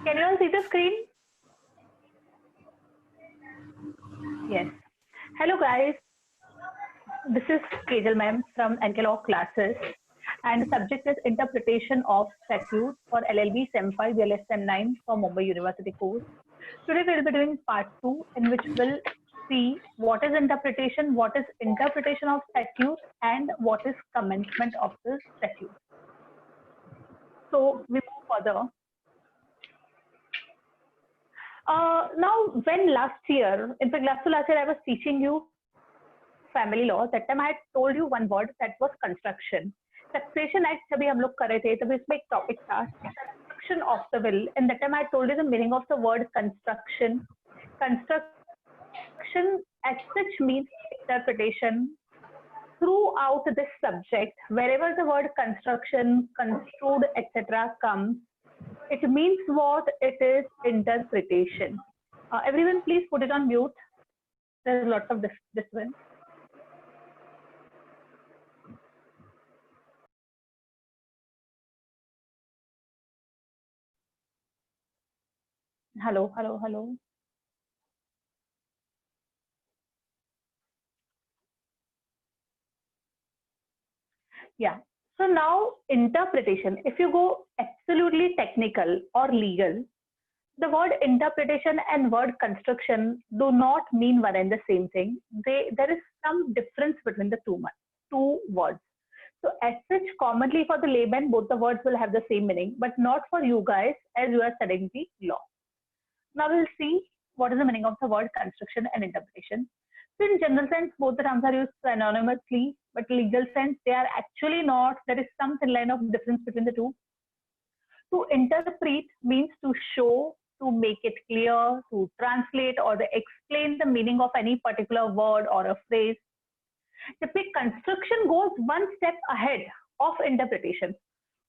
Can you all see the screen? Yes. Hello guys. This is Kejal ma'am from NK Law classes, and the subject is interpretation of statute for LLB SEM 5 BLS SEM 9 for Mumbai University course. Today we will be doing part 2, in which we'll see what is interpretation of statute, and what is commencement of the statute. So we move further. Now, when last year, in fact, last year I was teaching you family law. That time I had told you one word, that was construction. Succession Act जब हम लोग कर रहे थे, तब इसमें एक topic था construction of the will, and that time I told you the meaning of the word construction. Construction as such means interpretation. Throughout this subject, wherever the word construction, construed, etc. comes, it means what? It is interpretation. Everyone please put it on mute. There is lots of disturbance. Hello, hello, hello. Yeah. So now interpretation, if you go absolutely technical or legal, the word interpretation and word construction do not mean one and the same thing. There is some difference between the two words. So as such, commonly for the layman, both the words will have the same meaning, but not for you guys as you are studying the law. Now we'll see what is the meaning of the word construction and interpretation. So in general sense, both the terms are used synonymously, but legal sense, they are actually not. There is some thin line of difference between the two. To interpret means to show, to make it clear, to translate or to explain the meaning of any particular word or a phrase. The construction goes one step ahead of interpretation.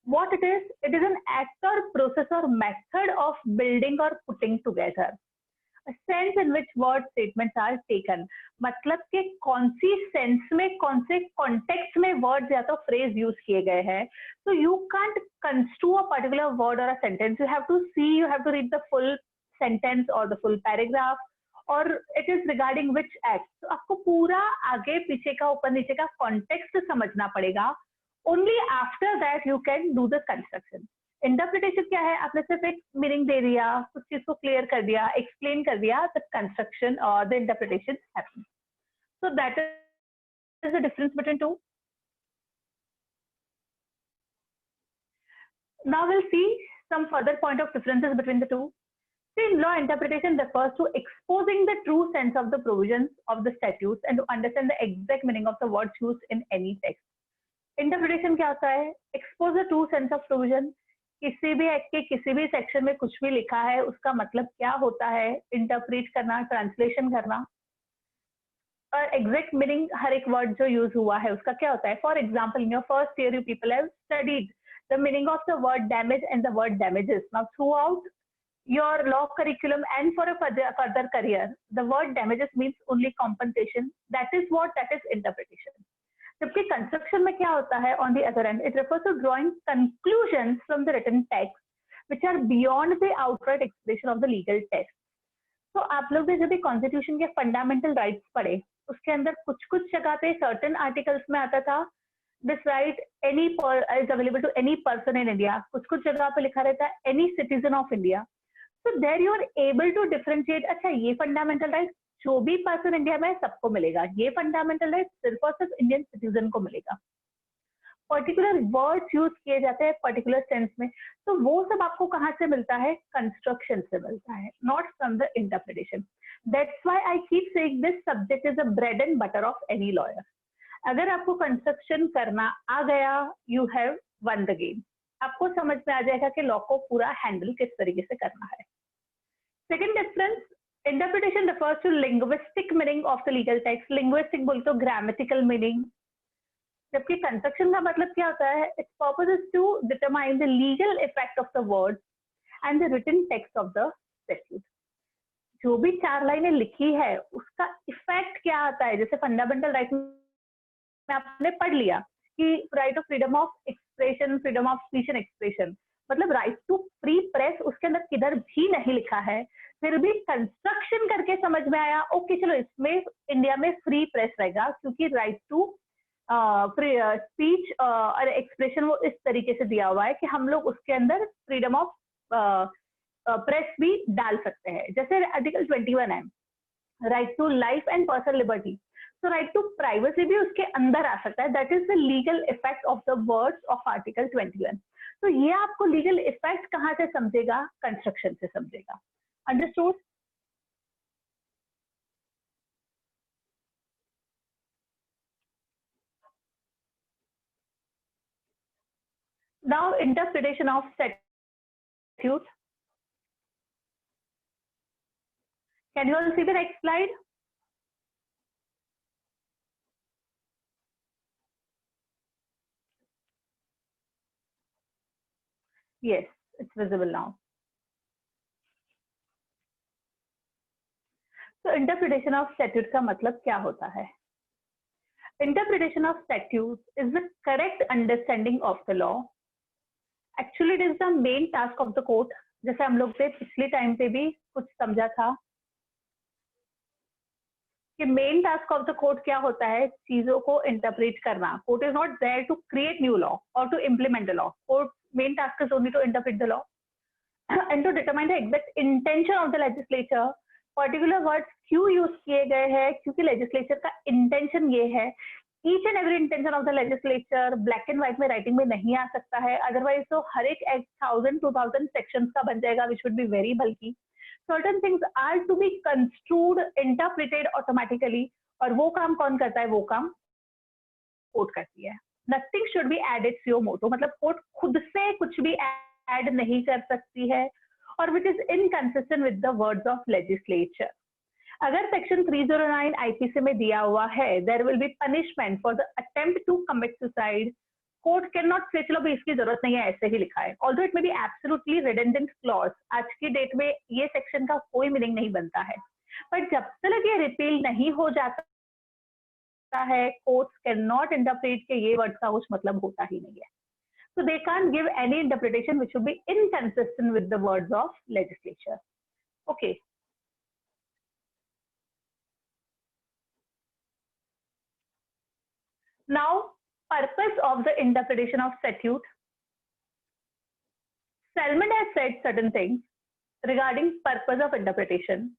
What it is an act or process or method of building or putting together. A sense in which word statements are taken. मतलब कि कौन सी sense में, कौन से context में words या तो phrase use किए गए हैं. So you can't construe a particular word or a sentence. You have to read the full sentence or the full paragraph, or it is regarding which act. तो आपको पूरा आगे पीछे का ऊपर नीचे का कॉन्टेक्स्ट समझना पड़ेगा. Only after that you can do the construction. Interpretation क्या है? आपने सिर्फ एक मीनिंग दे दिया, कुछ चीज को क्लियर कर दिया, एक्सप्लेन कर दिया, द कंस्ट्रक्शन और the interpretation happens. So that is the difference between two. Now we'll see some further point of differences between the two. In law, interpretation refers to exposing the true sense of the provisions of the statutes and to understand the exact meaning of the words used in any text. Interpretation क्या होता है? Expose the true sense of provision. किसी भी act के किसी भी section में कुछ भी लिखा है, उसका मतलब क्या होता है, इंटरप्रेट करना, ट्रांसलेशन करना, और एग्जैक्ट मीनिंग हर एक वर्ड जो यूज हुआ है उसका क्या होता है. For example, in your first year you people have studied the meaning of the word damage and the word damages. Now throughout your law curriculum and for a further career, the word damages means only compensation. That is interpretation. जबकि construction में क्या होता है, on the other end, it refers to drawing conclusions from the written text which are beyond the outright expression of the legal text. तो आप लोग ने जब भी कॉन्स्टिट्यूशन के फंडामेंटल राइट्स पढ़े, उसके अंदर कुछ जगह पे सर्टेन आर्टिकल्स में आता था this right any is available to any person in India. कुछ जगह पे लिखा रहता है any citizen of India. So there you are able to differentiate. अच्छा, ये फंडामेंटल राइट जो भी पर्सन इंडिया में सबको मिलेगा, ये फंडामेंटल राइट सिर्फ और सिर्फ इंडियन सिटीजन को मिलेगा. पर्टिकुलर वर्ड्स यूज किए जाते हैं पर्टिकुलर सेंस में, तो वो सब आपको कहाँ से मिलता है? कंस्ट्रक्शन से मिलता है, not from the interpretation. That's why I keep saying this subject is a bread and butter of any lawyer. अगर आपको कंस्ट्रक्शन करना आ गया, you have one the game. आपको समझ में आ जाएगा कि लॉ को पूरा हैंडल किस तरीके से करना है. Second difference, interpretation refers to linguistic meaning of the legal text. Linguistic बोल तो grammatical meaning. जबकि construction का मतलब क्या होता है? Its purpose is to determine the legal effect of the words and the written text of the statute. जो भी 4 लाइनें लिखी है, उसका इफेक्ट क्या आता है? जैसे फंडामेंटल राइट में आपने पढ़ लिया कि right of freedom of expression, freedom of speech and expression, मतलब राइट टू फ्री प्रेस, उसके अंदर किधर भी नहीं लिखा है, फिर भी कंस्ट्रक्शन करके समझ में आया ओके चलो इसमें इंडिया में फ्री प्रेस रहेगा, क्योंकि राइट टू स्पीच और एक्सप्रेशन वो इस तरीके से दिया हुआ है कि हम लोग उसके अंदर फ्रीडम ऑफ प्रेस भी डाल सकते हैं। जैसे आर्टिकल 21 है, right to life and personal liberty, तो राइट टू प्राइवेसी भी उसके अंदर आ सकता है। That is the legal effect of the words of article 21। तो ये आपको लीगल इफेक्ट कहाँ से समझेगा? कंस्ट्रक्शन से समझेगा। Understood? Now interpretation of statute. Can you all see the next slide? Yes, it's visible now. So interpretation of statute का मतलब क्या होता है? Interpretation of statute is the correct understanding of the law. Actually, it is the main task of the court. जैसे हम लोग पे पिछले टाइम पे भी कुछ समझा था कि main task of the court क्या होता है? चीजों को इंटरप्रेट करना। Court is not there to create new law और to implement the law. Court main task is only to interpret the law and to determine the exact intention of the legislature. Particular words क्यों use किए गए हैं? क्योंकि legislature का intention ये है। Each and every intention of the legislature black and white में writing में नहीं आ सकता है, अदरवाइज तो हर एक एक्ट 1000-2000 सेक्शंस का बन जाएगा, विच वुड बी वेरी बल्कि। Certain things are to be construed, interpreted automatically, और वो काम कौन करता है? वो काम कोर्ट करती है। Nothing should be added suo motu, मतलब कोर्ट खुद से कुछ भी ऐड नहीं कर सकती है, और which is inconsistent with the words of legislature. अगर सेक्शन 309 आईपीसी में दिया हुआ है there will be punishment for the attempt to commit suicide, court can not से चलो भाई इसकी जरूरत नहीं है, ऐसे ही लिखा है। Although it may be absolutely redundant clause, आज की डेट में ये सेक्शन का कोई मीनिंग नहीं बनता है, बट जब तक ये रिपील नहीं हो जाता है कोर्ट्स कैन नॉट इंटरप्रेट के ये वर्ड का कुछ मतलब होता ही नहीं है। So they can't give any interpretation which would be inconsistent with the words of legislature. Okay. Now, purpose of the interpretation of statute. Salmond has said certain things regarding purpose of interpretation.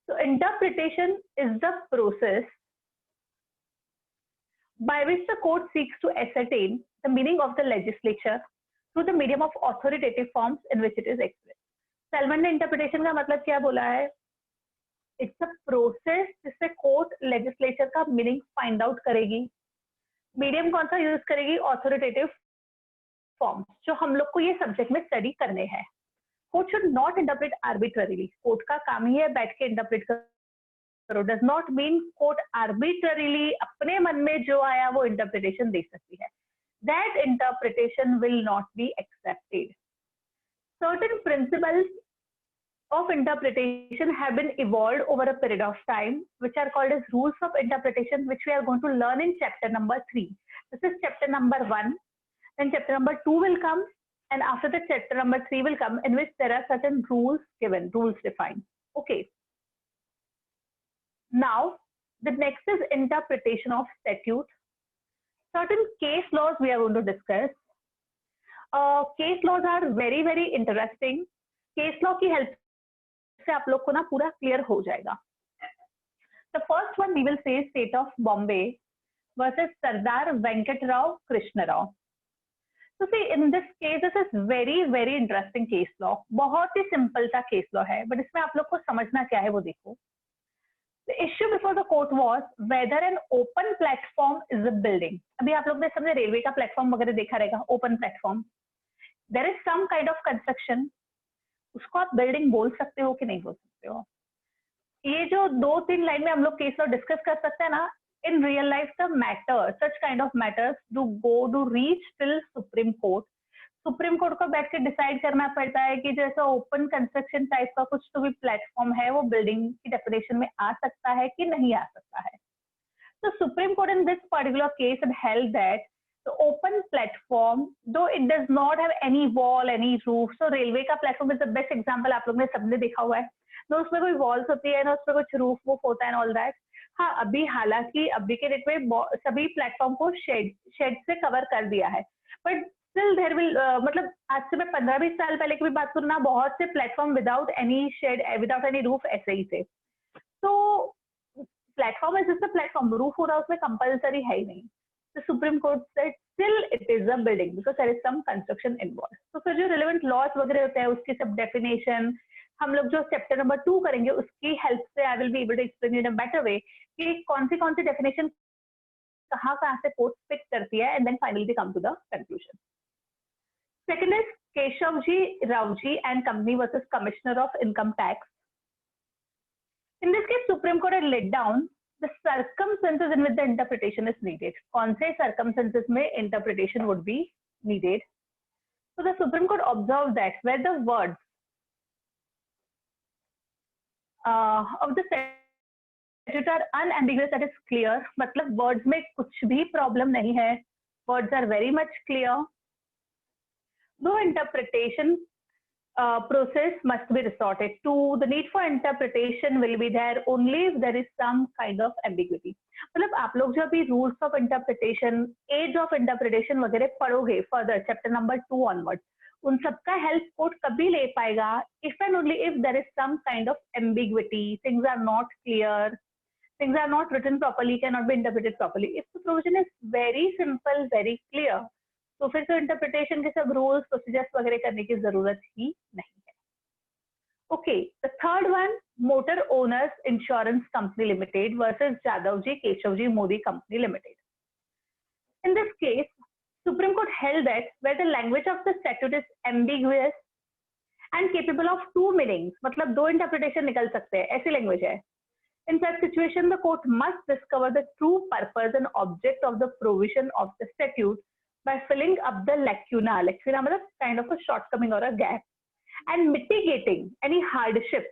So interpretation is the process by which the court seeks to ascertain the meaning of the legislature through the medium of authoritative forms in which it is expressed. Salmond ने interpretation का मतलब क्या बोला है? It's a process जिससे court legislature का meaning find out करेगी। Medium कौन सा यूज करेगी? ऑथोरिटेटिव फॉर्म्स, जो हम लोग को ये सब्जेक्ट में स्टडी करने हैं। Court should not interpret arbitrarily, court का काम ही है बैठ के इंटरप्रेट करो। Does not mean court arbitrarily अपने मन में जो आया वो इंटरप्रिटेशन दे सकती है। That interpretation will not be accepted. Certain principles of interpretation have been evolved over a period of time, which are called as rules of interpretation, which we are going to learn in chapter number 3. This is chapter number 1, then chapter number 2 will come, and after that chapter number 3 will come, in which there are certain rules given, rules defined. Okay. Now, the next is interpretation of statute. Certain case laws we are going to discuss. Case laws are very, very interesting. Case law की help से आप लोग को ना पूरा clear हो जाएगा। The first one we will say State of Bombay versus Sardar Venkat Rao Krishna Rao. So see in this case this is very very interesting case law. बहुत ही सिंपल सा केस लॉ है, but इसमें आप लोग को समझना क्या है वो देखो। The issue before the court was whether an open platform is a building. अभी आप लोग ने समझे रेलवे का प्लेटफॉर्म वगैरह देखा रहेगा, open platform. There is some kind of construction, उसको आप बिल्डिंग बोल सकते हो कि नहीं बोल सकते हो? ये जो 2-3 लाइन में हम लोग केस लॉ डिस्कस कर सकते हैं ना, in real life the matter, such kind of matters do reach till supreme court. Supreme court को बैठ के डिसाइड करना पड़ता है कि जैसा ओपन कंस्ट्रक्शन टाइप का कुछ तो भी प्लेटफॉर्म है वो बिल्डिंग की डेफिनेशन में आ सकता है कि नहीं आ सकता है। तो supreme court in this particular case had held that तो open platform, though it does not have any wall any roof, so railway का platform is the best example, आप लोग ने सबने देखा हुआ है, तो उसमें कोई वॉल्स होती है ना, उसमें कुछ रूफ वूफ होता है एंड ऑल दैट। हाँ, अभी हालांकि अभी के डेट में सभी प्लेटफॉर्म को शेड से कवर कर दिया है, बट स्टिल देयर विल, मतलब आज से मैं 15-20 साल पहले की भी बात करूँ ना, बहुत से platform without any shed without any roof ऐसे ही थे। तो platform is just a platform, roof हो रहा है उसमें कंपल्सरी है ही नहीं। The Supreme Court said still it is a building because there is some construction involved. तो फिर जो relevant laws वगैरह होते हैं उसकी सब definition हम लोग जो चैप्टर नंबर 2 करेंगे उसकी हेल्प से I will be able to explain in a better way कि कौन सी डेफिनेशन कहाँ से कोर्ट पिक करती है, and then finally we come to the conclusion. Second is Keshav ji Rav ji and company versus commissioner of income tax. In this case, Supreme Court had laid down the circumstances in which the interpretation is needed. कौन से circumstances में interpretation would be needed? So the Supreme Court observed that where the words of the statute are unambiguous, that is clear, मतलब words में कुछ भी problem नहीं है, words are very much clear. No interpretation process must be resorted to. The need for interpretation will be there only if there is some kind of ambiguity. मतलब आप लोग जो अभी rules of interpretation, aids of interpretation वगैरह पढ़ोगे further chapter number 2 onward, उन सबका help court कभी ले पाएगा if and only if there is some kind of ambiguity, things are not clear, things are not written properly, cannot be interpreted properly. If the provision is very simple, very clear, तो फिर तो interpretation के सब rules procedures वगैरह करने की जरूरत ही नहीं है। Okay, the third one, motor owners insurance company limited versus Jadav ji Keshav ji Modi company limited. In this case supreme court held that where the language of the statute is ambiguous and capable of two meanings, मतलब दो interpretation निकल सकते हैं, ऐसी language है। In such situation, the court must discover the true purpose and object of the provision of the statute by filling up the lacuna. Lacuna means kind of a shortcoming or a gap, and mitigating any hardship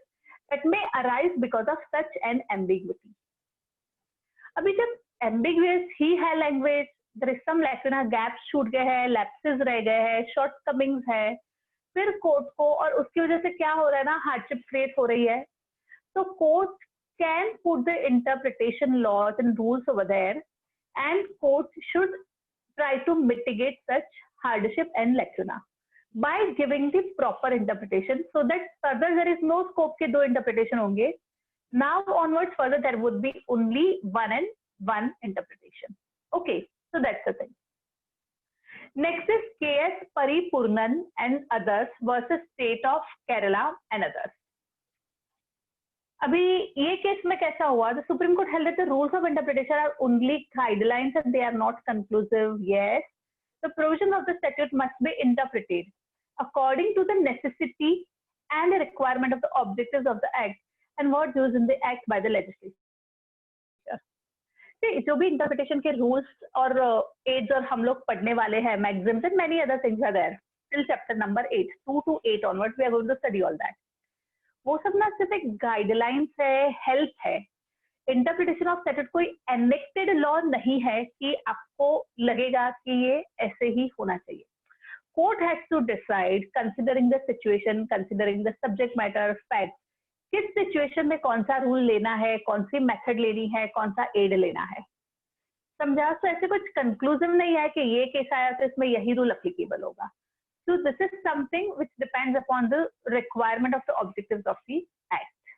that may arise because of such an ambiguity. अभी जब ambiguous ही है language, there is some lacuna, gaps छूट गए हैं, lapses रह गए हैं, shortcomings है, फिर कोर्ट को और उसकी वजह से क्या हो रहा है ना, hardship create हो रही है, तो court can put the interpretation laws and rules over there, and court should try to mitigate such hardship and lacuna by giving the proper interpretation, so that further there is no scope के दो interpretation होंगे. Now onwards further there would be only one and one interpretation. Okay, so that's the thing. Next is KS Paripurnan and others versus State of Kerala and others. अभी ये case में कैसा हुआ, the supreme court held that the rules of interpretation are only guidelines and they are not conclusive. Yes, the provision of the statute must be interpreted according to the necessity and the requirement of the objectives of the act and what used in the act by the legislature. जो भी interpretation के rules और as और हम लोग पढ़ने वाले हैं, maxims and many other things are there till chapter number 8, 2 to 8 onwards we are going to study all that. वो सब ना सिर्फ एक गाइडलाइंस है, हेल्प है. इंटरप्रिटेशन ऑफ स्टैट्यूट कोई एनेक्टेड लॉ नहीं है कि आपको लगेगा कि ये ऐसे ही होना चाहिए. Court has to decide considering the situation, considering the subject matter, fact, किस सिचुएशन में कौन सा रूल लेना है, कौन सी मेथड लेनी है, कौन सा एड लेना है. समझा? तो ऐसे कुछ कंक्लूसिव नहीं है कि ये केस आया तो इसमें यही रूल एप्लीकेबल होगा. So this is something which depends upon the requirement of the objectives of the act.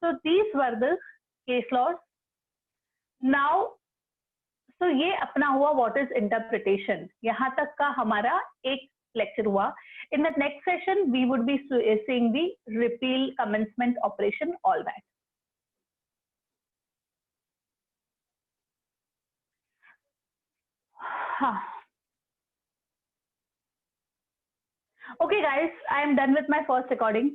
So these were the case laws. Now, so ये अपना हुआ what is interpretation. यहाँ तक का हमारा एक लेक्चर हुआ. In the next session, we would be seeing the repeal, commencement, operation, all that. Okay guys, I am done with my first recording.